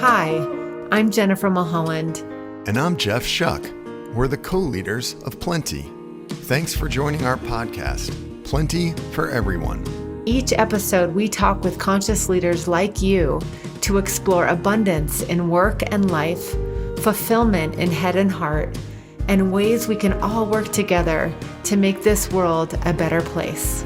Hi, I'm Jennifer Mulholland. And I'm Jeff Shuck. We're the co-leaders of Plenty. Thanks for joining our podcast, Plenty for Everyone. Each episode, we talk with conscious leaders like you to explore abundance in work and life, fulfillment in head and heart, and ways we can all work together to make this world a better place.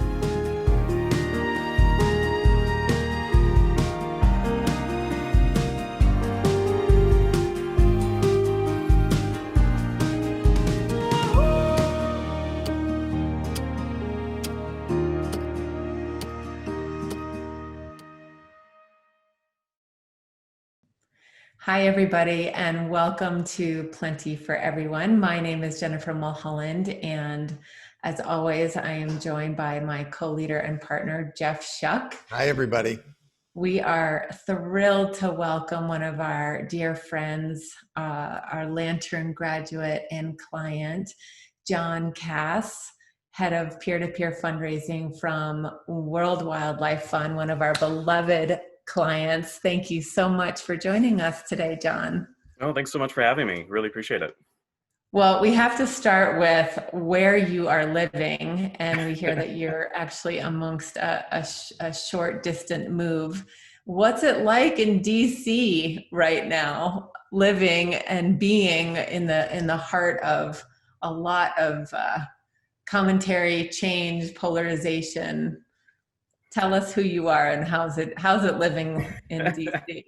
Hi, everybody, and welcome to Plenty for Everyone. My name is Jennifer Mulholland, and as always, I am joined by my co-leader and partner, Jeff Shuck. Hi, everybody. We are thrilled to welcome one of our dear friends, our Lantern graduate and client, Jon Cass, head of peer-to-peer fundraising from World Wildlife Fund, one of our beloved clients. Thank you so much for joining us today, Jon. Oh, thanks so much for having me. Really appreciate it. Well, we have to start with where you are living, and we hear that you're actually amongst a short, distant move. What's it like in DC right now, living and being in the heart of a lot of commentary, change, polarization? Tell us who you are and how's it living in DC?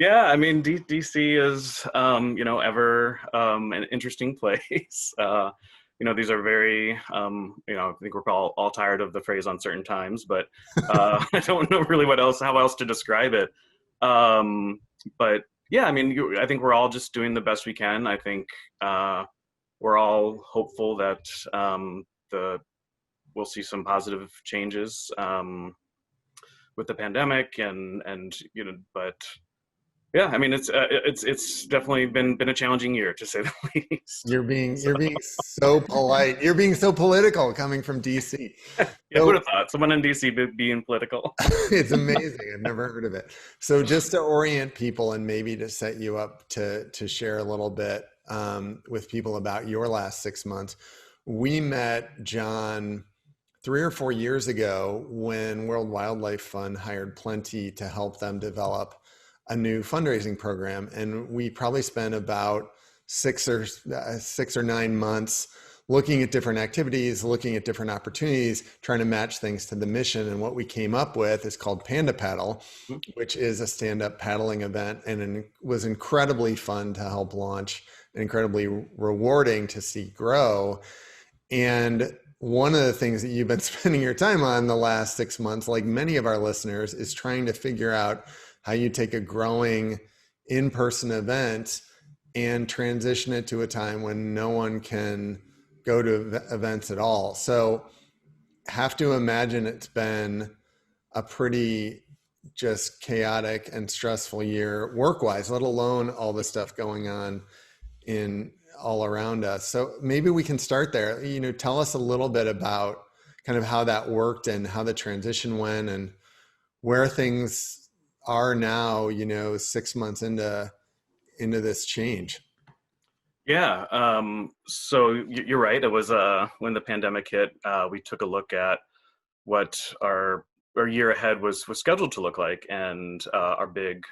Yeah, I mean, DC is, ever an interesting place. These are very, I think we're all tired of the phrase uncertain times, but I don't know really how else to describe it. But yeah, I mean, I think we're all just doing the best we can. I think we're all hopeful that we'll see some positive changes with the pandemic, but yeah, I mean, it's definitely been a challenging year, to say the least. You're being so polite. You're being so political coming from DC. Yeah, who would have thought someone in DC being political? It's amazing. I've never heard of it. So just to orient people and maybe to set you up to share a little bit with people about your last 6 months, we met Jon 3 or 4 years ago when World Wildlife Fund hired Plenty to help them develop a new fundraising program. And we probably spent about 6 or 9 months looking at different activities, looking at different opportunities, trying to match things to the mission. And what we came up with is called Panda Paddle, which is a stand-up paddling event. And it was incredibly fun to help launch, and incredibly rewarding to see grow. And one of the things that you've been spending your time on the last 6 months, like many of our listeners, is trying to figure out how you take a growing in-person event and transition it to a time when no one can go to events at all. So have to imagine it's been a pretty just chaotic and stressful year work-wise, let alone all the stuff going on in all around us. So maybe we can start there. Tell us a little bit about kind of how that worked and how the transition went and where things are now, 6 months into this change. Yeah. So you're right. It was when the pandemic hit, we took a look at what our year ahead was scheduled to look like, and our big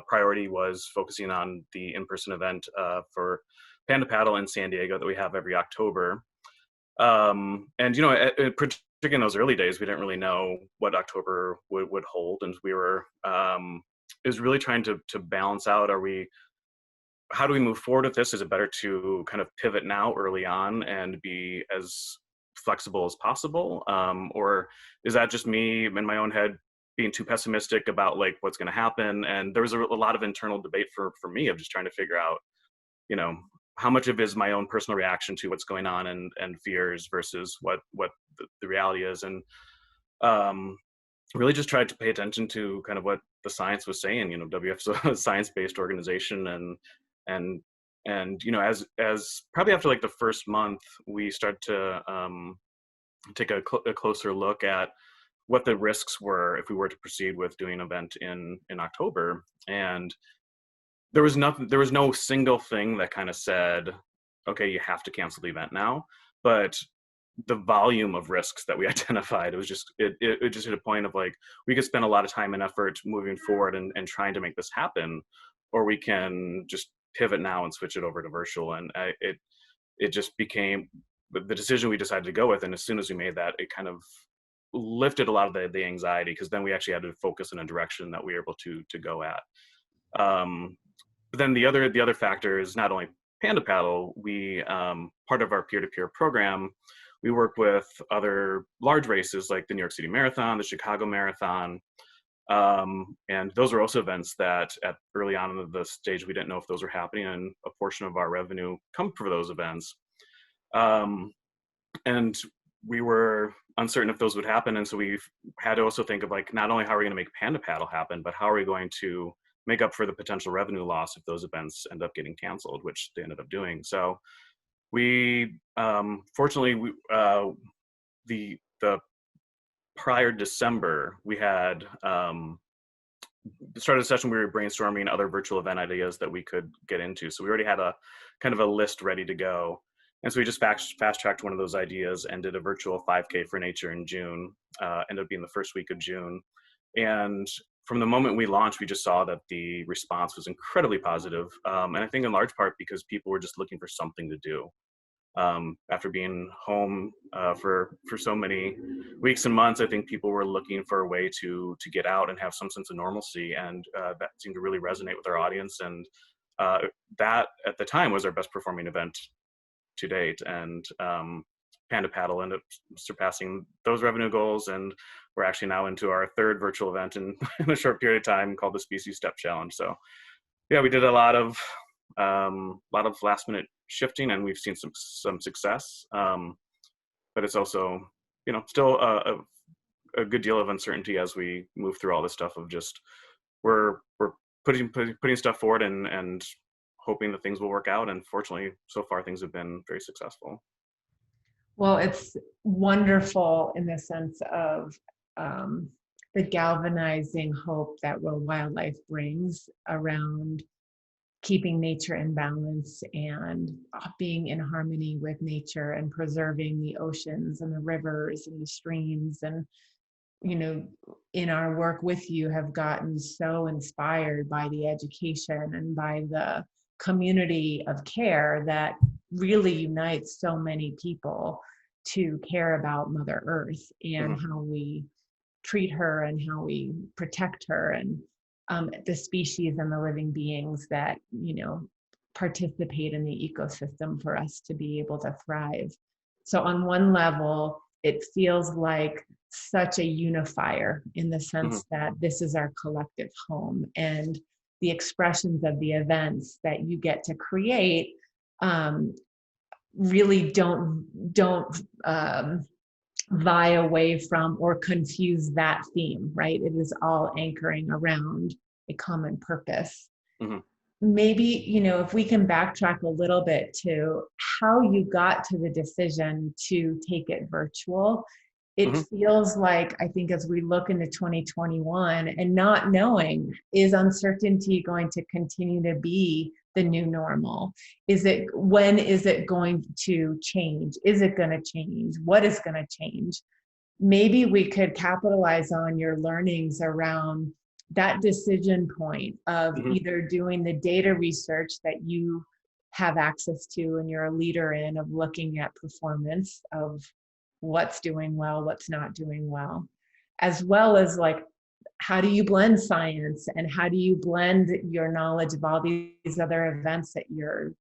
priority was focusing on the in-person event for Panda Paddle in San Diego that we have every October. Particularly in those early days, we didn't really know what October would hold, and we were is really trying to balance out: how do we move forward with this? Is it better to kind of pivot now early on and be as flexible as possible, or is that just me in my own head being too pessimistic about like what's going to happen? And there was a lot of internal debate for me of just trying to figure out, how much of it is my own personal reaction to what's going on and fears versus what the reality is. And really just tried to pay attention to kind of what the science was saying. WF's a science-based organization, and as probably after like the first month, we started to take a closer look at what the risks were if we were to proceed with doing an event in October. And there was no single thing that kind of said, okay, you have to cancel the event now. But the volume of risks that we identified, it was just, it just hit a point of like, we could spend a lot of time and effort moving forward and trying to make this happen, or we can just pivot now and switch it over to virtual. And it just became the decision we decided to go with. And as soon as we made that, it kind of lifted a lot of the anxiety, because then we actually had to focus in a direction that we were able to go at. But then the other factor is not only Panda Paddle, we part of our peer-to-peer program, we work with other large races like the New York City Marathon, the Chicago Marathon, and those are also events that at early on in the stage we didn't know if those were happening, and a portion of our revenue come for those events. And we were uncertain if those would happen, and so we had to also think of like, not only how are we going to make Panda Paddle happen, but how are we going to make up for the potential revenue loss if those events end up getting canceled, which they ended up doing. So we fortunately the prior December we had started a session where we were brainstorming other virtual event ideas that we could get into. So we already had a kind of a list ready to go. And so we just fast tracked one of those ideas and did a virtual 5K for nature in June, ended up being the first week of June. And from the moment we launched, we just saw that the response was incredibly positive. And I think in large part because people were just looking for something to do. After being home for so many weeks and months, I think people were looking for a way to get out and have some sense of normalcy. And that seemed to really resonate with our audience. And that at the time was our best performing event to date. And Panda Paddle ended up surpassing those revenue goals, and we're actually now into our third virtual event in a short period of time called the Species Step Challenge. So yeah, we did a lot of last minute shifting, and we've seen some success, but it's also, you know, still a good deal of uncertainty as we move through all this stuff of just we're putting stuff forward and hoping that things will work out. And fortunately, so far things have been very successful. Well, it's wonderful in the sense of the galvanizing hope that World Wildlife brings around keeping nature in balance and being in harmony with nature and preserving the oceans and the rivers and the streams. And, you know, in our work with you have gotten so inspired by the education and by the community of care that really unites so many people to care about Mother Earth and how we treat her and how we protect her, and the species and the living beings that, you know, participate in the ecosystem for us to be able to thrive. So on one level, it feels like such a unifier in the sense that this is our collective home, and the expressions of the events that you get to create really don't vie away from or confuse that theme, right? It is all anchoring around a common purpose. Maybe, you know, if we can backtrack a little bit to how you got to the decision to take it virtual. It feels like, I think as we look into 2021 and not knowing, is uncertainty going to continue to be the new normal? When is it going to change? Is it going to change? What is going to change? Maybe we could capitalize on your learnings around that decision point of either doing the data research that you have access to and you're a leader in, of looking at performance of what's doing well, what's not doing well, as well as like, how do you blend science and how do you blend your knowledge of all these other events that you're,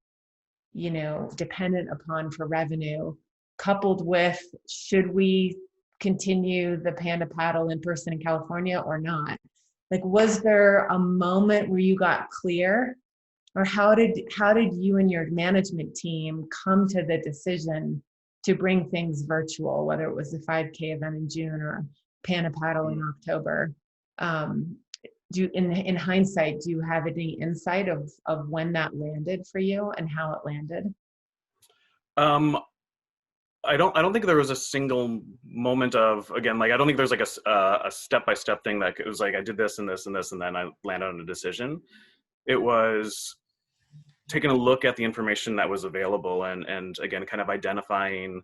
you know, dependent upon for revenue, coupled with, should we continue the Panda Paddle in person in California or not? Like, was there a moment where you got clear, or how did you and your management team come to the decision to bring things virtual, whether it was the 5K event in June or Panda Paddle in October? In hindsight, do you have any insight of when that landed for you and how it landed? I don't think there was a single moment of, again, like, I don't think there's like a step-by-step thing that it was like, I did this and this and this, and then I landed on a decision. it was taking a look at the information that was available, and again, kind of identifying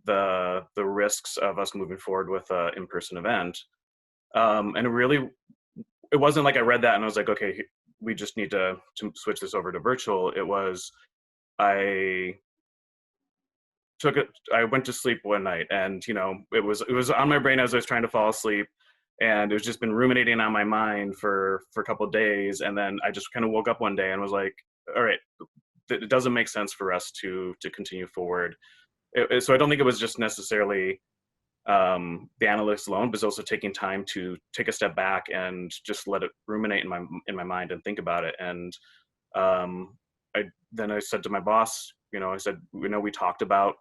the risks of us moving forward with an in-person event. And it wasn't like I read that and I was like, okay, we just need to switch this over to virtual. It was, I I went to sleep one night, and it was on my brain as I was trying to fall asleep, and it was just been ruminating on my mind for a couple of days. And then I just kind of woke up one day and was like, all right, it doesn't make sense for us to continue forward. So I don't think it was just necessarily the analytics alone, but it's also taking time to take a step back and just let it ruminate in my mind and think about it. And I said to my boss, I said, we talked about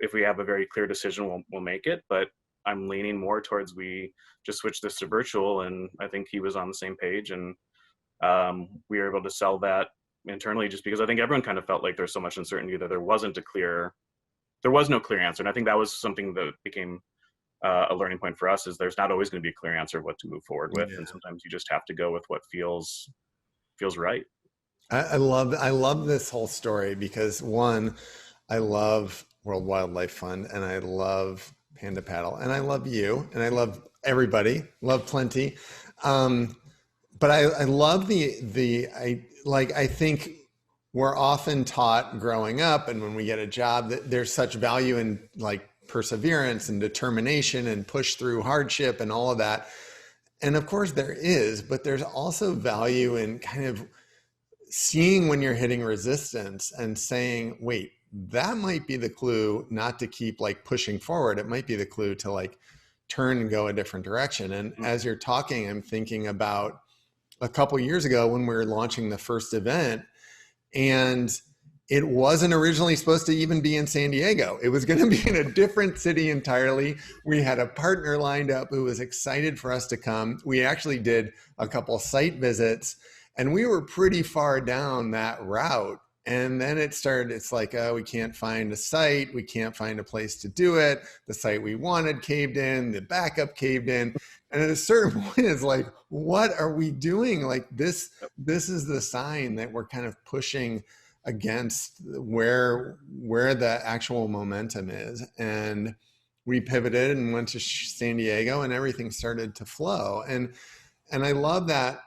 if we have a very clear decision, we'll make it, but I'm leaning more towards we just switch this to virtual. And I think he was on the same page, and we were able to sell that internally, just because I think everyone kind of felt like there's so much uncertainty that there was no clear answer. And I think that was something that became a learning point for us, is there's not always going to be a clear answer of what to move forward with. Yeah. And sometimes you just have to go with what feels right. I love this whole story because, one, I love World Wildlife Fund, and I love Panda Paddle, and I love you, and I love everybody, love plenty. But I love I think we're often taught growing up, and when we get a job, that there's such value in like perseverance and determination and push through hardship and all of that. And of course there is, but there's also value in kind of seeing when you're hitting resistance and saying, wait, that might be the clue not to keep like pushing forward. It might be the clue to like turn and go a different direction. And as you're talking, I'm thinking about a couple of years ago when we were launching the first event, and it wasn't originally supposed to even be in San Diego. It was going to be in a different city entirely. We had a partner lined up who was excited for us to come. We actually did a couple site visits, and we were pretty far down that route. And then it's like, oh, we can't find a site. We can't find a place to do it. The site we wanted caved in, the backup caved in. And at a certain point, it's like, what are we doing? Like this is the sign that we're kind of pushing against where the actual momentum is. And we pivoted and went to San Diego, and everything started to flow. And I love that.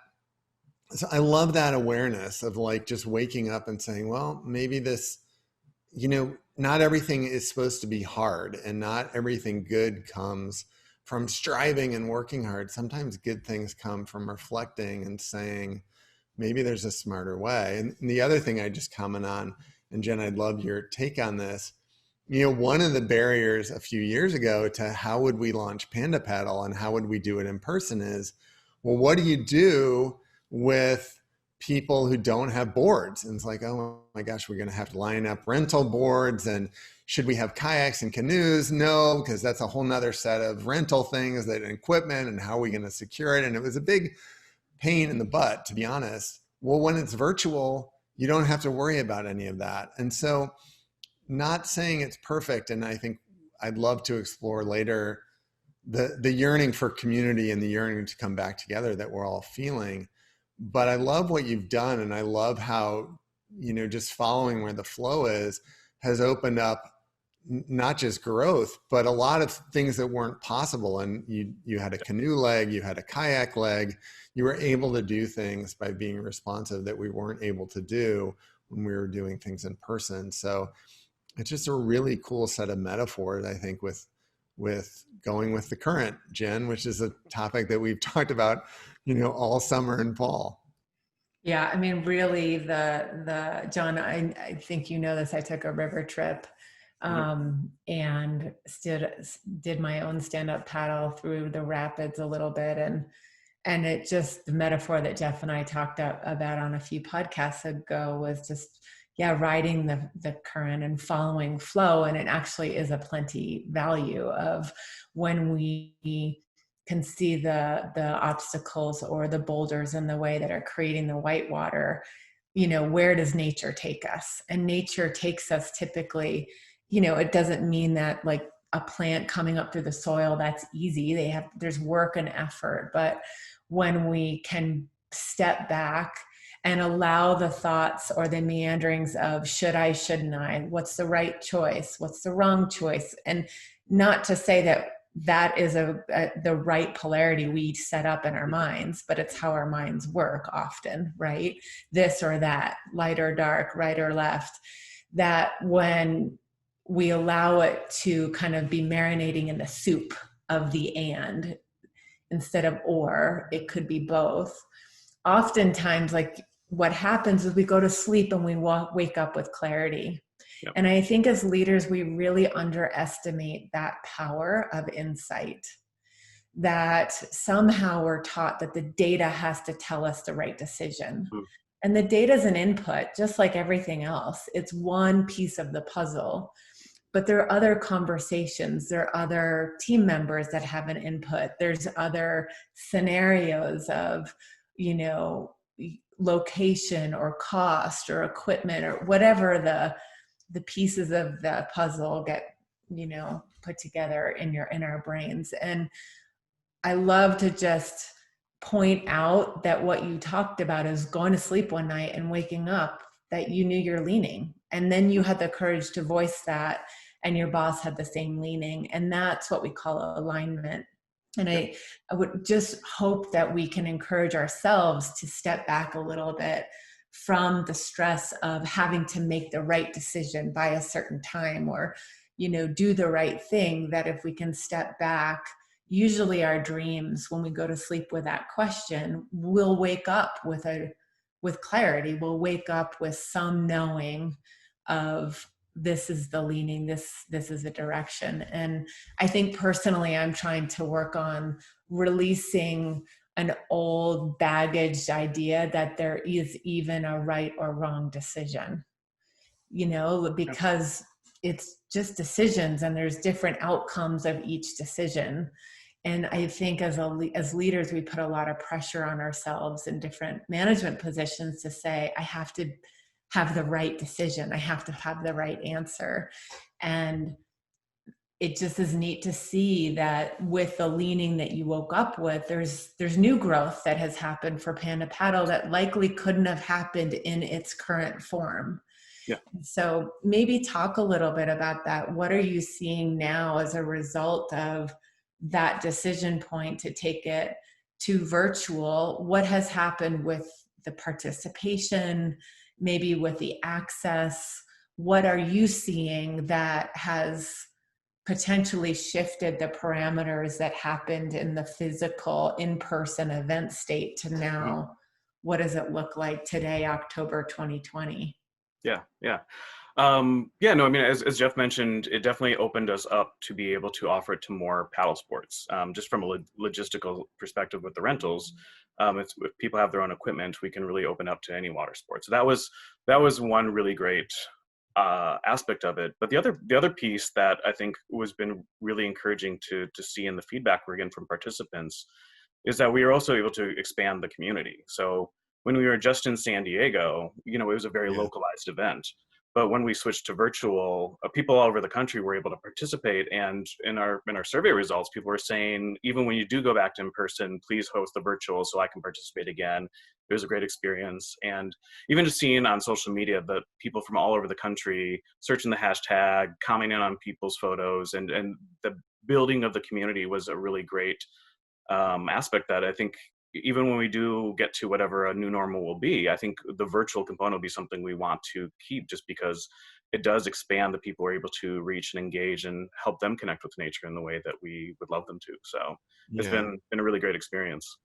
So I love that awareness of like just waking up and saying, well, maybe this, not everything is supposed to be hard, and not everything good comes from striving and working hard. Sometimes good things come from reflecting and saying, maybe there's a smarter way. And the other thing I just comment on, and Jen, I'd love your take on this. One of the barriers a few years ago to how would we launch Panda Paddle and how would we do it in person is, well, what do you do with people who don't have boards? And it's like, oh my gosh, we're going to have to line up rental boards, and should we have kayaks and canoes? No, because that's a whole nother set of rental things, that equipment, and how are we going to secure it? And it was a big pain in the butt, to be honest. Well, when it's virtual, you don't have to worry about any of that. And so, not saying it's perfect, and I think I'd love to explore later the yearning for community and the yearning to come back together that we're all feeling. But I love what you've done, and I love how, just following where the flow is has opened up not just growth, but a lot of things that weren't possible. And you had a canoe leg, you had a kayak leg, you were able to do things by being responsive that we weren't able to do when we were doing things in person. So it's just a really cool set of metaphors, I think, with going with the current, Jen, which is a topic that we've talked about, all summer and fall. Yeah, I mean, really, the Jon, I think this. I took a river trip, and did my own stand-up paddle through the rapids a little bit, and it just, the metaphor that Jeff and I talked about on a few podcasts ago was just, riding the current and following flow. And it actually is a plenty value of when we can see the obstacles or the boulders in the way that are creating the white water, where does nature take us? And nature takes us typically, it doesn't mean that like a plant coming up through the soil, that's easy. There's work and effort. But when we can step back and allow the thoughts or the meanderings of should I, shouldn't I, what's the right choice, what's the wrong choice. And not to say that that is the right polarity we set up in our minds, but it's how our minds work often, right? This or that, light or dark, right or left. That when we allow it to kind of be marinating in the soup of the and instead of or, it could be both. Oftentimes, like what happens is we go to sleep and we wake up with clarity. Yep. And I think as leaders, we really underestimate that power of insight, that somehow we're taught that the data has to tell us the right decision. Mm. And the data is an input, just like everything else. It's one piece of the puzzle. But there are other conversations, there are other team members that have an input. There's other scenarios of, you know, location or cost or equipment or whatever the pieces of the puzzle get, you know, put together in our brains. And I love to just point out that what you talked about is going to sleep one night and waking up that you knew you're leaning, and then you had the courage to voice that, and your boss had the same leaning, and that's what we call alignment. And I would just hope that we can encourage ourselves to step back a little bit from the stress of having to make the right decision by a certain time, or, you know, do the right thing. That if we can step back, usually our dreams, when we go to sleep with that question, we'll wake up with clarity. We'll wake up with some knowing of this is the leaning, this is the direction. And I think personally, I'm trying to work on releasing an old baggaged idea that there is even a right or wrong decision, you know, because it's just decisions and there's different outcomes of each decision. And I think as leaders, we put a lot of pressure on ourselves in different management positions to say, I have to have the right decision. I have to have the right answer. And it just is neat to see that with the leaning that you woke up with, there's new growth that has happened for Panda Paddle that likely couldn't have happened in its current form. Yeah. So maybe talk a little bit about that. What are you seeing now as a result of that decision point to take it to virtual? What has happened with the participation, maybe with the access? What are you seeing that has potentially shifted the parameters that happened in the physical in-person event state to now? What does it look like today, October 2020? Yeah. No, I mean, as Jeff mentioned, it definitely opened us up to be able to offer it to more paddle sports. Just from a logistical perspective with the rentals, if people have their own equipment, we can really open up to any water sport. So that was one really great aspect of it. But the other piece that I think was been really encouraging to see in the feedback we're getting from participants is that we are also able to expand the community. So when we were just in San Diego, you know, it was a very localized event. But when we switched to virtual, people all over the country were able to participate. And in our survey results, people were saying, even when you do go back to in person, please host the virtual so I can participate again. It was a great experience. And even just seeing on social media that people from all over the country searching the hashtag, commenting on people's photos, and the building of the community was a really great aspect that I think even when we do get to whatever a new normal will be, I think the virtual component will be something we want to keep, just because it does expand the people we're able to reach and engage and help them connect with nature in the way that we would love them to. So it's been a really great experience.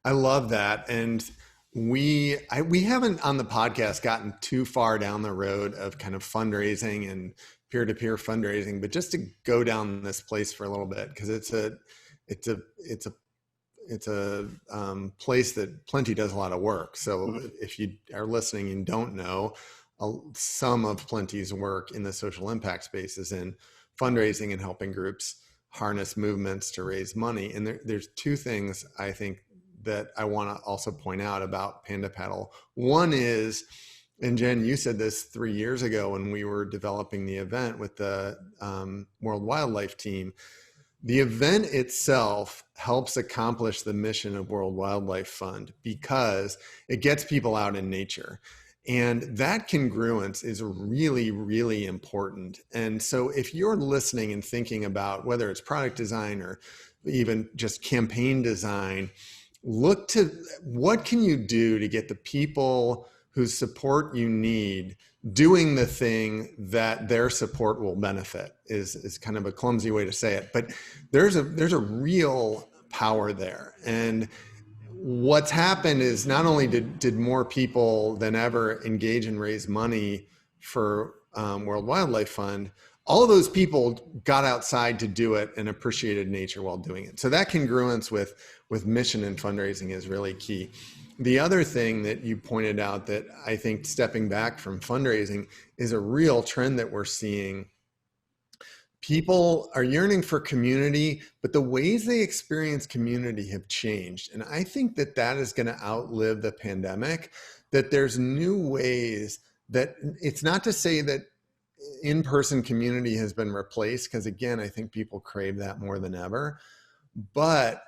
I love that. And we haven't on the podcast gotten too far down the road of kind of fundraising and peer-to-peer fundraising, but just to go down this place for a little bit, because it's a place that Plenty does a lot of work. So if you are listening and don't know, some of Plenty's work in the social impact space is in fundraising and helping groups harness movements to raise money. And there's two things I think that I want to also point out about Panda Paddle. One is, and Jen, you said this 3 years ago when we were developing the event with the World Wildlife Team, The event itself helps accomplish the mission of World Wildlife Fund because it gets people out in nature. And that congruence is really, really important. And so if you're listening and thinking about whether it's product design or even just campaign design, look to what can you do to get the people whose support you need doing the thing that their support will benefit is kind of a clumsy way to say it, but there's a real power there. And what's happened is not only did more people than ever engage and raise money for World Wildlife Fund, all of those people got outside to do it and appreciated nature while doing it. So that congruence with mission and fundraising is really key. The other thing that you pointed out that I think stepping back from fundraising is a real trend that we're seeing. People are yearning for community, but the ways they experience community have changed. And I think that that is going to outlive the pandemic, that there's new ways that it's not to say that in-person community has been replaced, because again, I think people crave that more than ever, but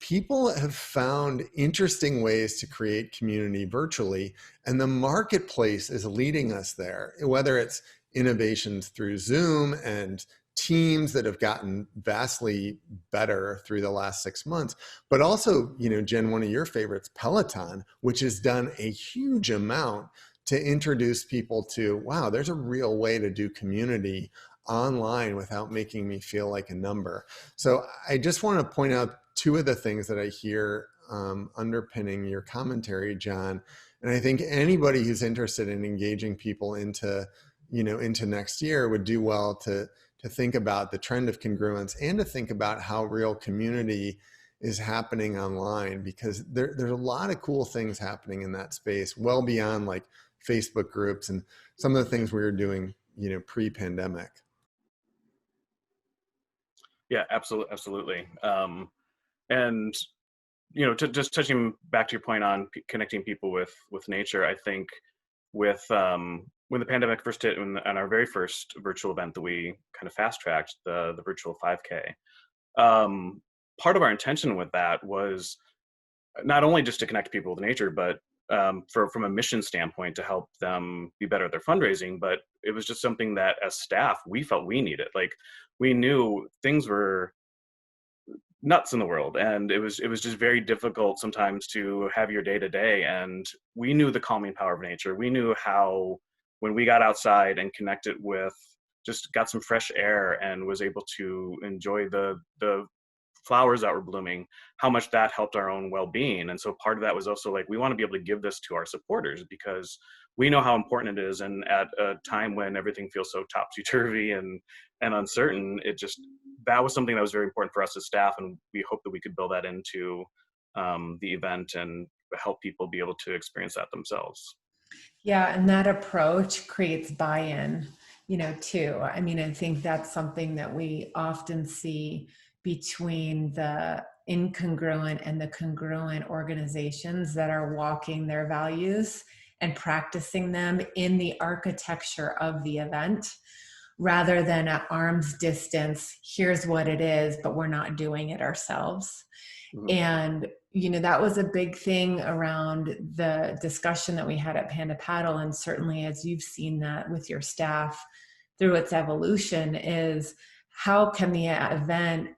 people have found interesting ways to create community virtually, and the marketplace is leading us there, whether it's innovations through Zoom and Teams that have gotten vastly better through the last 6 months, but also, Jen, one of your favorites, Peloton, which has done a huge amount to introduce people to, wow, there's a real way to do community online without making me feel like a number. So I just want to point out two of the things that I hear underpinning your commentary, Jon. And I think anybody who's interested in engaging people into next year would do well to think about the trend of congruence and to think about how real community is happening online, because there's a lot of cool things happening in that space, well beyond like Facebook groups and some of the things we were doing, pre-pandemic. Yeah, absolutely. And just touching back to your point on connecting people with nature, I think with when the pandemic first hit, on our very first virtual event that we kind of fast tracked, the virtual 5K, part of our intention with that was not only just to connect people with nature, but from a mission standpoint to help them be better at their fundraising. But it was just something that as staff, we felt we needed. Like, we knew things were nuts in the world, and it was just very difficult sometimes to have your day to day. And we knew the calming power of nature. We knew how, when we got outside and connected with, just got some fresh air and was able to enjoy the flowers that were blooming, how much that helped our own well-being. And so part of that was also like, we want to be able to give this to our supporters because we know how important it is. And at a time when everything feels so topsy-turvy and uncertain, that was something that was very important for us as staff. And we hope that we could build that into the event and help people be able to experience that themselves. Yeah, and that approach creates buy-in, too. I mean, I think that's something that we often see between the incongruent and the congruent organizations that are walking their values and practicing them in the architecture of the event, rather than at arm's distance, here's what it is, but we're not doing it ourselves. Mm-hmm. And, that was a big thing around the discussion that we had at Panda Paddle. And certainly as you've seen that with your staff through its evolution, is how can the event,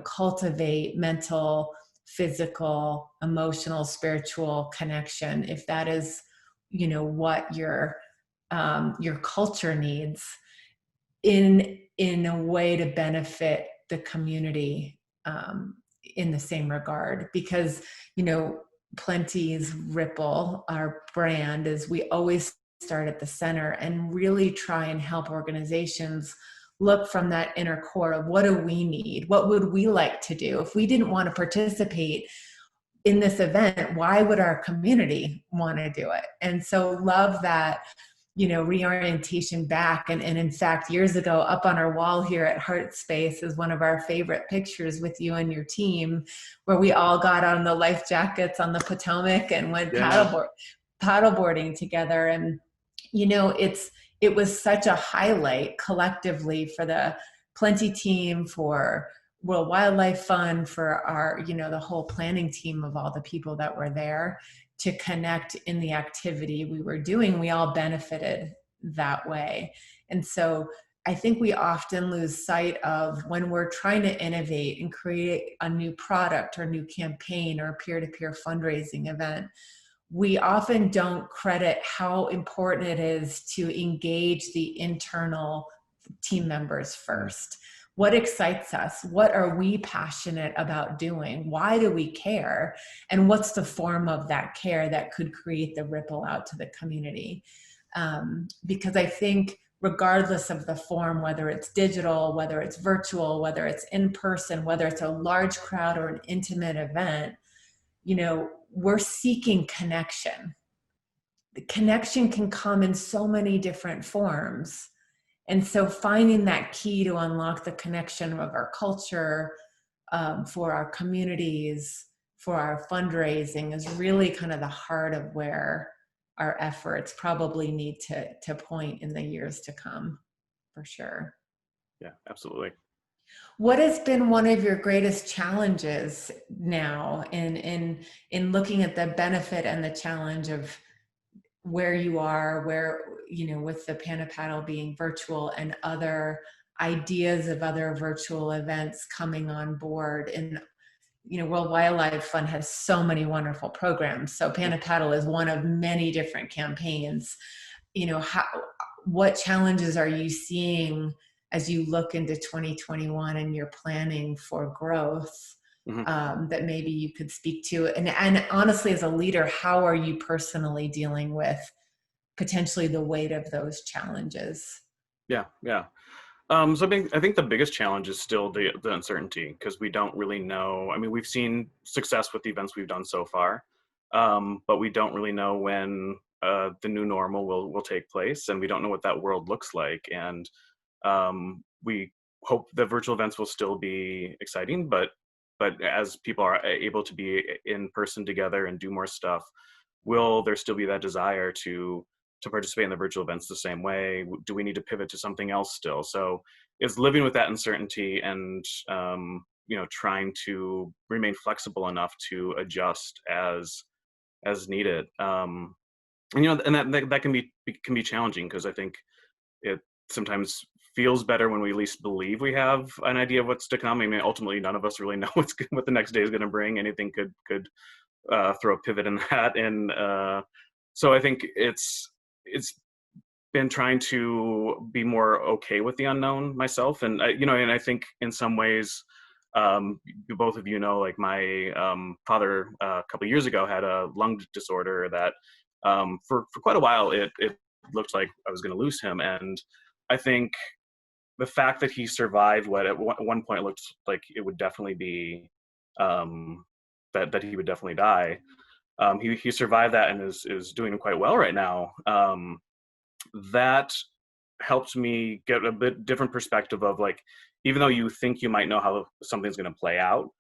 cultivate mental, physical, emotional, spiritual connection, if that is, what your culture needs, in a way to benefit the community in the same regard. Because, Plenty's Ripple, our brand, is we always start at the center and really try and help organizations look from that inner core of, what do we need? What would we like to do? If we didn't want to participate in this event, why would our community want to do it? And so love that, reorientation back. And in fact, years ago, up on our wall here at Heart Space is one of our favorite pictures with you and your team, where we all got on the life jackets on the Potomac and went paddleboarding together. And, it was such a highlight collectively for the Plenty team, for World Wildlife Fund, for our, the whole planning team of all the people that were there to connect in the activity we were doing. We all benefited that way. And so I think we often lose sight of, when we're trying to innovate and create a new product or new campaign or peer-to-peer fundraising event, we often don't credit how important it is to engage the internal team members first. What excites us? What are we passionate about doing? Why do we care? And what's the form of that care that could create the ripple out to the community? Because I think regardless of the form, whether it's digital, whether it's virtual, whether it's in person, whether it's a large crowd or an intimate event, we're seeking connection. The connection can come in so many different forms. And so finding that key to unlock the connection of our culture, for our communities, for our fundraising, is really kind of the heart of where our efforts probably need to point in the years to come, for sure. Yeah, absolutely. What has been one of your greatest challenges now in looking at the benefit and the challenge of where you are, with the Paddle being virtual and other ideas of other virtual events coming on board? And, World Wildlife Fund has so many wonderful programs. So Paddle is one of many different campaigns. What challenges are you seeing as you look into 2021 and you're planning for growth, that maybe you could speak to? And honestly, as a leader, how are you personally dealing with potentially the weight of those challenges? Yeah. So I think the biggest challenge is still the uncertainty, because we don't really know. I mean, we've seen success with the events we've done so far, but we don't really know when the new normal will take place, and we don't know what that world looks like. And we hope the virtual events will still be exciting, but as people are able to be in person together and do more stuff, will there still be that desire to participate in the virtual events the same way? Do we need to pivot to something else still? So it's living with that uncertainty and trying to remain flexible enough to adjust as needed. And that can be challenging, because I think it sometimes feels better when we at least believe we have an idea of what's to come. I mean, ultimately, none of us really know what the next day is going to bring. Anything could throw a pivot in that. And so I think it's been trying to be more okay with the unknown myself. And and I think in some ways, both of like my father a couple of years ago had a lung disorder that for quite a while it looked like I was going to lose him. And I think the fact that he survived what at one point looked like it would definitely be that he would definitely die. He survived that and is doing quite well right now. That helped me get a bit different perspective of, like, even though you think you might know how something's going to play out,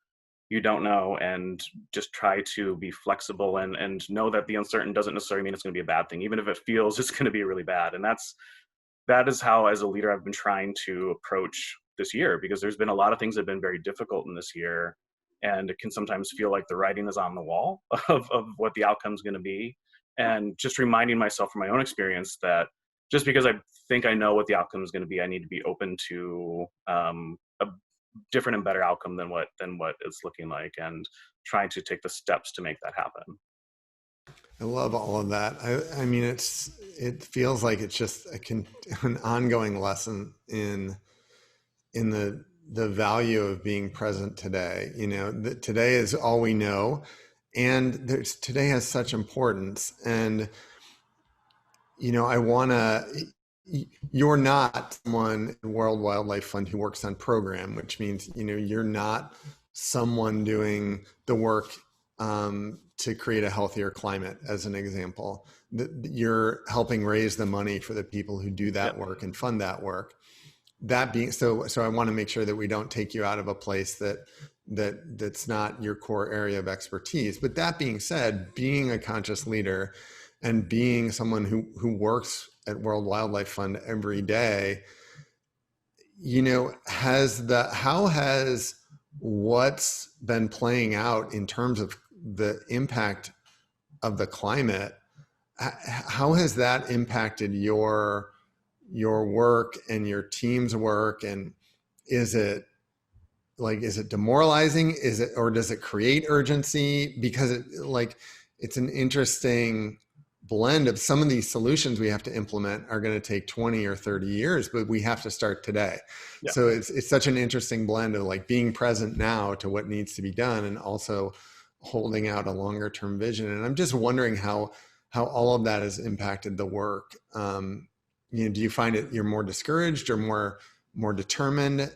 you don't know, and just try to be flexible and know that the uncertain doesn't necessarily mean it's going to be a bad thing, even if it feels it's going to be really bad. And that is how, as a leader, I've been trying to approach this year, because there's been a lot of things that have been very difficult in this year, and it can sometimes feel like the writing is on the wall of what the outcome is going to be. And just reminding myself from my own experience that just because I think I know what the outcome is going to be, I need to be open to a different and better outcome than what it's looking like, and trying to take the steps to make that happen. I love all of that. I mean, it feels like it's just an ongoing lesson in the value of being present today. That today is all we know, and today has such importance. And you're not someone in World Wildlife Fund who works on program, which means you're not someone doing the work to create a healthier climate, as an example. You're helping raise the money for the people who do that work and fund that work. That being so I want to make sure that we don't take you out of a place that's not your core area of expertise. But that being said, being a conscious leader and being someone who works at World Wildlife Fund every day, how has what's been playing out in terms of the impact of the climate. How has that impacted your work and your team's work? And is it demoralizing? Or does it create urgency? Because it's an interesting blend of some of these solutions we have to implement are going to take 20 or 30 years, but we have to start today. Yeah. So it's such an interesting blend of like being present now to what needs to be done and also holding out a longer term vision. And I'm just wondering how all of that has impacted the work. Do you find you're more discouraged or more determined?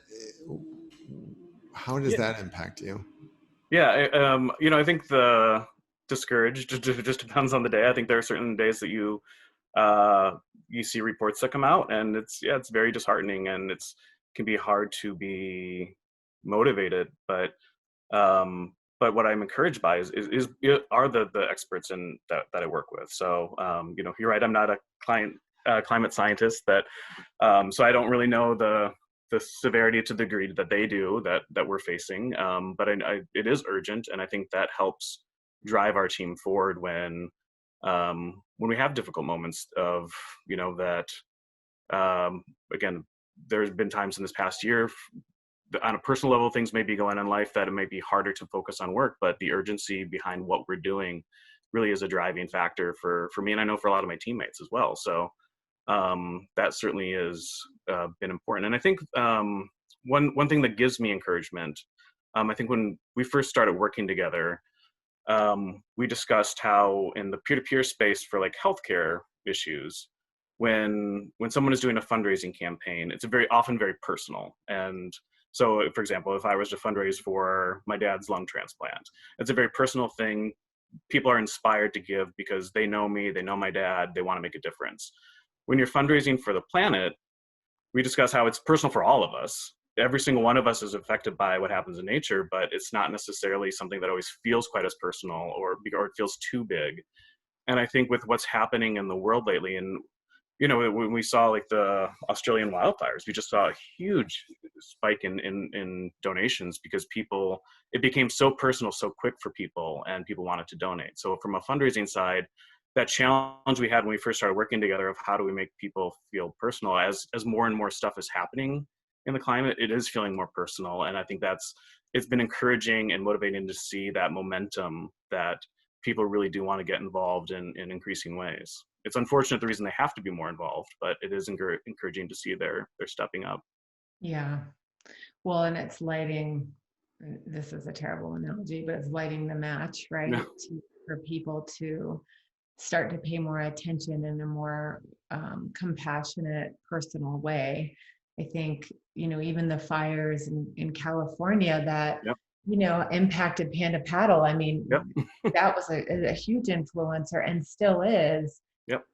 How does that impact you? Yeah, I think the discouraged just depends on the day. I think there are certain days that you see reports that come out, and it's very disheartening, and it can be hard to be motivated. But what I'm encouraged by are the experts that I work with. So you're right. I'm not a climate scientist so I don't really know the severity to the degree that they do that we're facing. But it is urgent, and I think that helps drive our team forward when we have difficult moments of that. Again, there's been times in this past year on a personal level, things may be going on in life that it may be harder to focus on work, but the urgency behind what we're doing really is a driving factor for me, and I know for a lot of my teammates as well. So that certainly has been important. And I think one thing that gives me encouragement, I think when we first started working together, we discussed how in the peer-to-peer space for like healthcare issues, when someone is doing a fundraising campaign, it's often very personal. And so, for example, if I was to fundraise for my dad's lung transplant, it's a very personal thing. People are inspired to give because they know me, they know my dad, they want to make a difference. When you're fundraising for the planet, we discuss how it's personal for all of us. Every single one of us is affected by what happens in nature, but it's not necessarily something that always feels quite as personal or it feels too big. And I think with what's happening in the world lately, and when we saw like the Australian wildfires, we just saw a huge spike in donations because it became so personal so quick for people, and people wanted to donate. So from a fundraising side, that challenge we had when we first started working together of how do we make people feel personal, as more and more stuff is happening in the climate, it is feeling more personal. And I think it's been encouraging and motivating to see that momentum that people really do want to get involved in increasing ways. It's unfortunate the reason they have to be more involved, but it is encouraging to see they're stepping up. Yeah. Well, and it's lighting, this is a terrible analogy, but it's lighting the match, right? Yeah. For people to start to pay more attention in a more compassionate, personal way. I think, even the fires in California that, Yep. Impacted Panda Paddle. I mean, Yep. that was a huge influencer and still is. Yep.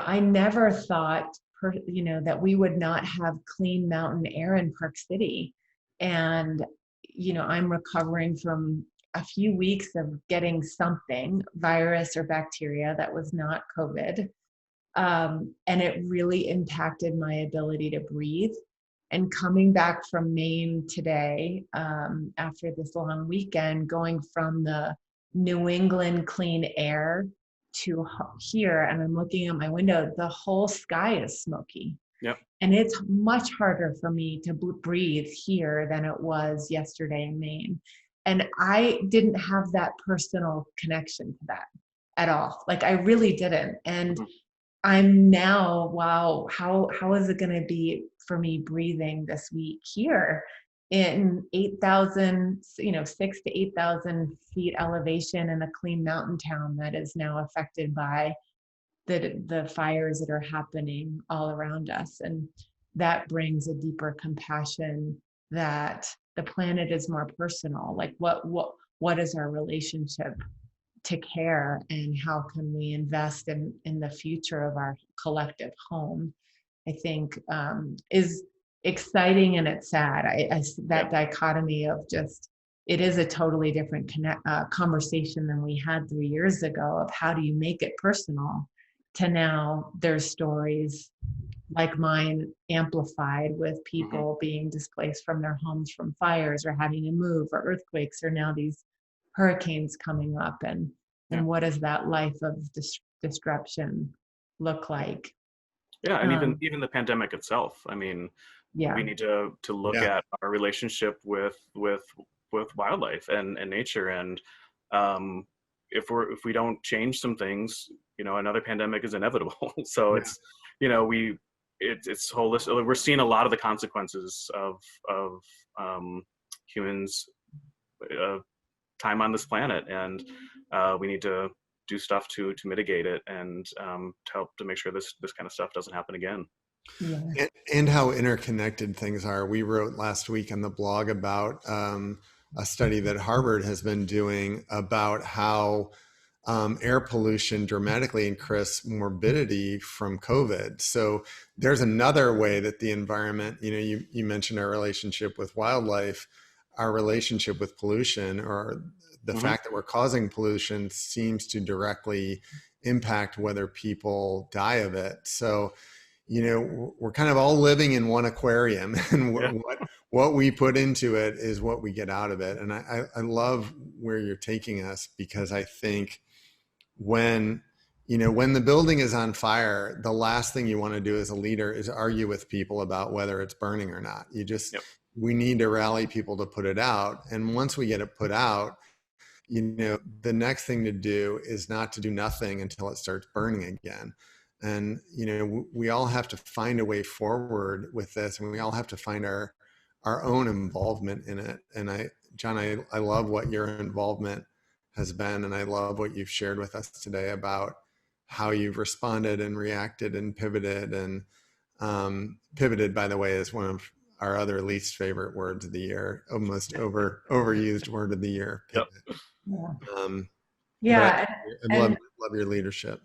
I never thought, that we would not have clean mountain air in Park City. And, I'm recovering from a few weeks of getting something, virus or bacteria, that was not COVID. And it really impacted my ability to breathe. And coming back from Maine today, after this long weekend, going from the New England clean air to here, and I'm looking at my window, the whole sky is smoky. Yep. And it's much harder for me to breathe here than it was yesterday in Maine. And I didn't have that personal connection to that at all. Like I really didn't. And I'm now, wow, how is it going to be for me breathing this week here in 8,000, 6 to 8,000 feet elevation in a clean mountain town that is now affected by the fires that are happening all around us. And that brings a deeper compassion that the planet is more personal. Like what is our relationship to care, and how can we invest in the future of our collective home, I think is exciting, and it's sad. That dichotomy of just, it is a totally different conversation than we had 3 years ago of how do you make it personal, to now there's stories like mine amplified with people being displaced from their homes from fires or having to move or earthquakes or now these hurricanes coming up and what does that life of disruption look like? Yeah, and even the pandemic itself. I mean, Yeah. we need to look Yeah. at our relationship with wildlife and nature, and if we don't change some things, another pandemic is inevitable. So Yeah. it's it's holistic. We're seeing a lot of the consequences of humans' uh, time on this planet, and we need to do stuff to mitigate it and to help to make sure this kind of stuff doesn't happen again. Yeah. And how interconnected things are. We wrote last week on the blog about a study that Harvard has been doing about how air pollution dramatically increased morbidity from COVID. So there's another way that the environment, you mentioned our relationship with wildlife, our relationship with pollution, or the fact that we're causing pollution seems to directly impact whether people die of it. So, we're kind of all living in one aquarium, and Yeah. what we put into it is what we get out of it. And I love where you're taking us, because I think when the building is on fire, the last thing you want to do as a leader is argue with people about whether it's burning or not. Yep. We need to rally people to put it out. And once we get it put out, the next thing to do is not to do nothing until it starts burning again. And, we all have to find a way forward with this, and we all have to find our own involvement in it. And Jon, I love what your involvement has been. And I love what you've shared with us today about how you've responded and reacted and pivoted. And pivoted, by the way, is one of our other least favorite words of the year, almost overused word of the year. Yep. Yeah. Yeah. I And love your leadership.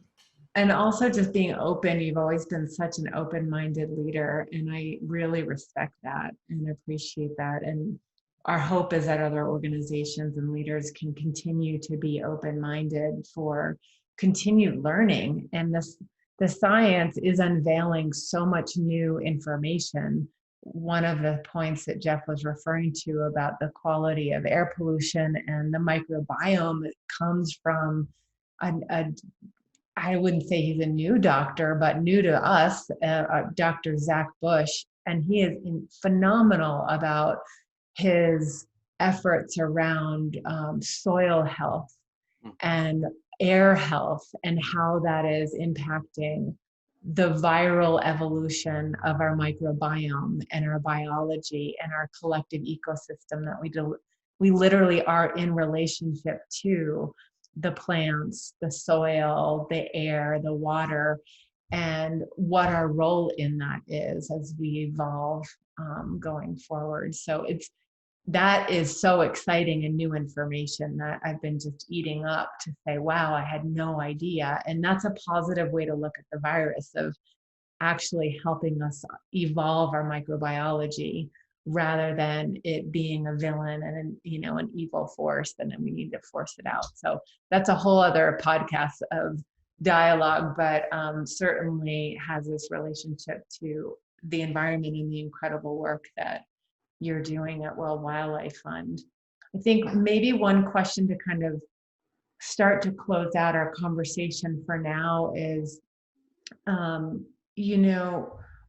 and also just being open. You've always been such an open-minded leader, and I really respect that and appreciate that. And our hope is that other organizations and leaders can continue to be open-minded for continued learning. And the science is unveiling so much new information. One of the points that Jeff was referring to about the quality of air pollution and the microbiome comes from a I wouldn't say he's a new doctor, but new to us, Dr. Zach Bush, and he is phenomenal about his efforts around soil health and air health and how that is impacting the viral evolution of our microbiome and our biology and our collective ecosystem that we literally are in relationship to the plants, the soil, the air, the water, and what our role in that is as we evolve going forward. So that is so exciting and new information that I've been just eating up to say, wow, I had no idea. And that's a positive way to look at the virus, of actually helping us evolve our microbiology rather than it being a villain and an evil force, and then we need to force it out. So that's a whole other podcast of dialogue, but certainly has this relationship to the environment and the incredible work that you're doing at World Wildlife Fund. I think maybe one question to kind of start to close out our conversation for now is,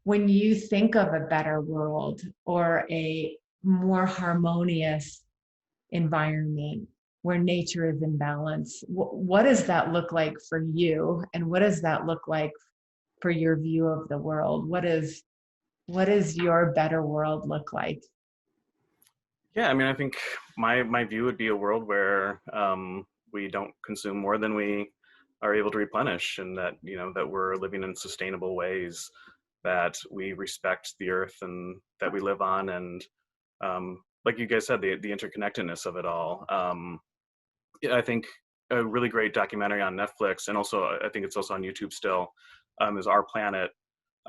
when you think of a better world or a more harmonious environment where nature is in balance, what does that look like for you? And what does that look like for your view of the world? What is your better world look like? Yeah, I mean, I think my view would be a world where we don't consume more than we are able to replenish, and that that we're living in sustainable ways, that we respect the earth and that we live on, and like you guys said, the interconnectedness of it all. Yeah, I think a really great documentary on Netflix, and also I think it's also on YouTube still, is Our Planet.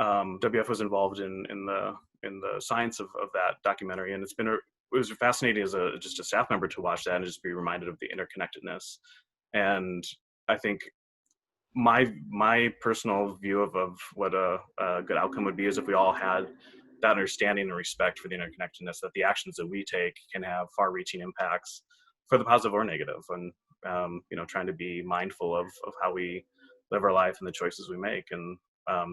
WF was involved in the science of that documentary, and it was fascinating as just a staff member to watch that and just be reminded of the interconnectedness. And I think my personal view of what a good outcome would be is if we all had that understanding and respect for the interconnectedness, that the actions that we take can have far-reaching impacts for the positive or negative, and trying to be mindful of how we live our life and the choices we make. And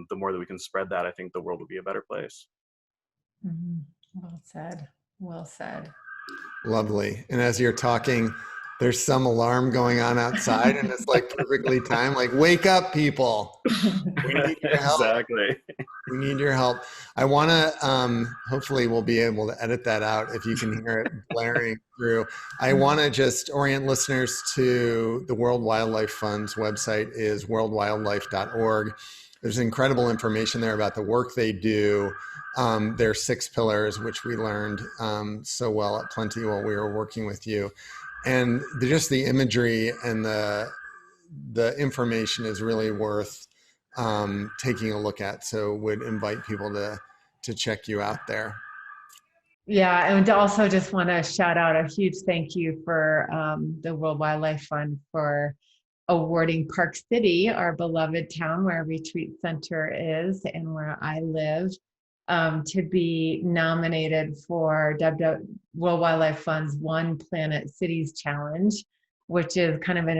the more that we can spread that, I think the world will be a better place. Mm-hmm. Well said. Well said. Lovely. And as you're talking, there's some alarm going on outside, and it's like perfectly timed. Like, wake up, people. We need your help. Exactly. We need your help. I want to, hopefully we'll be able to edit that out if you can hear it blaring through. I want to just orient listeners to the World Wildlife Fund's website is worldwildlife.org. There's incredible information there about the work they do. Their 6 pillars, which we learned so well at Plenty while we were working with you. And just the imagery and the information is really worth taking a look at. So would invite people to check you out there. Yeah, and also just want to shout out a huge thank you for the World Wildlife Fund for awarding Park City, our beloved town where our retreat center is and where I live, to be nominated for World Wildlife Fund's One Planet Cities Challenge, which is kind of an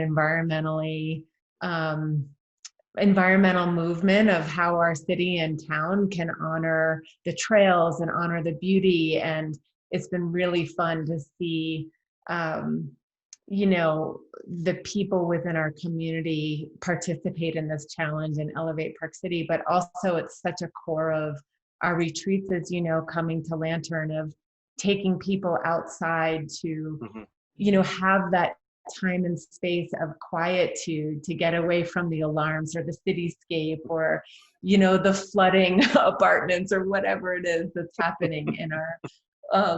environmental movement of how our city and town can honor the trails and honor the beauty. And it's been really fun to see the people within our community participate in this challenge and elevate Park City. But also it's such a core of our retreats, as coming to Lantern, of taking people outside to have that time and space of quietude to get away from the alarms or the cityscape or the flooding apartments or whatever it is that's happening in our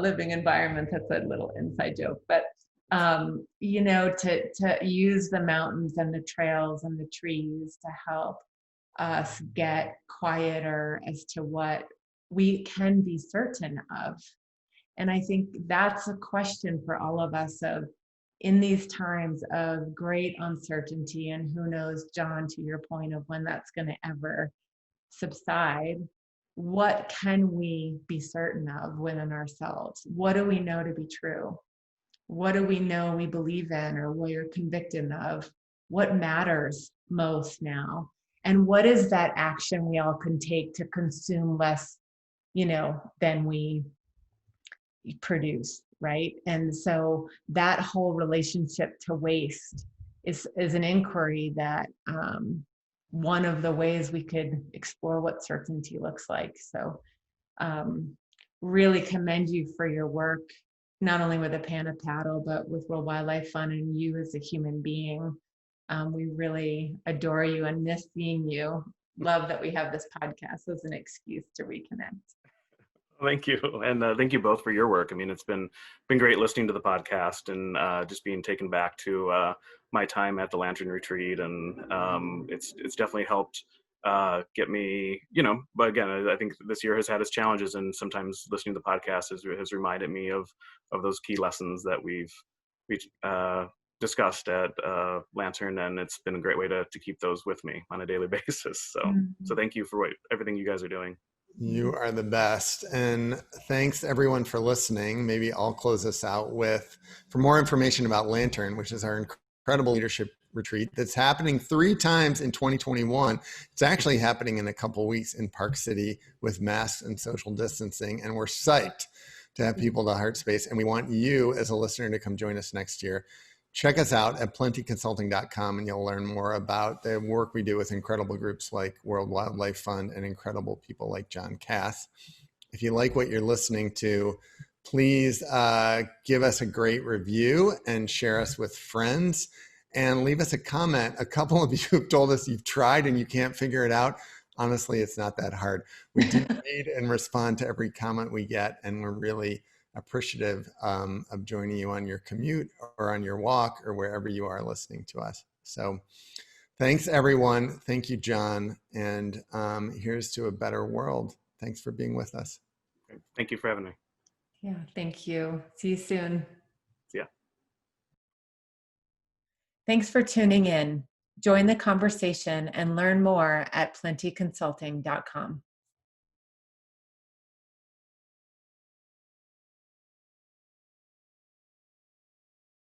living environment. That's a little inside joke, but to use the mountains and the trails and the trees to help us get quieter as to what we can be certain of. And I think that's a question for all of us of, in these times of great uncertainty, and who knows, Jon, to your point of when that's going to ever subside, what can we be certain of within ourselves? What do we know to be true? What do we know we believe in or we're convicted of? What matters most now? And what is that action we all can take to consume less, than we produce, right? And so that whole relationship to waste is an inquiry that one of the ways we could explore what certainty looks like. So really commend you for your work, not only with a Panda Paddle, but with World Wildlife Fund and you as a human being. We really adore you and miss seeing you. Love that we have this podcast as an excuse to reconnect. Thank you. And thank you both for your work. I mean, it's been great listening to the podcast and just being taken back to my time at the Lantern Retreat. And it's definitely helped get me, but again, I think this year has had its challenges, and sometimes listening to the podcast has reminded me of those key lessons that we've discussed at Lantern, and it's been a great way to keep those with me on a daily basis. So thank you for everything you guys are doing. You are the best. And thanks everyone for listening. Maybe I'll close this out with, for more information about Lantern, which is our incredible leadership retreat that's happening 3 times in 2021. It's actually happening in a couple weeks in Park City with masks and social distancing. And we're psyched to have people to Heart Space. And we want you as a listener to come join us next year. Check us out at plentyconsulting.com and you'll learn more about the work we do with incredible groups like World Wildlife Fund and incredible people like Jon Cass. If you like what you're listening to, please give us a great review and share us with friends and leave us a comment. A couple of you have told us you've tried and you can't figure it out. Honestly, it's not that hard. We do read and respond to every comment we get, and we're really appreciative of joining you on your commute or on your walk or wherever you are listening to us. So thanks, everyone. Thank you, Jon. And here's to a better world. Thanks for being with us. Thank you for having me. Yeah, thank you. See you soon. See ya. Thanks for tuning in. Join the conversation and learn more at plentyconsulting.com.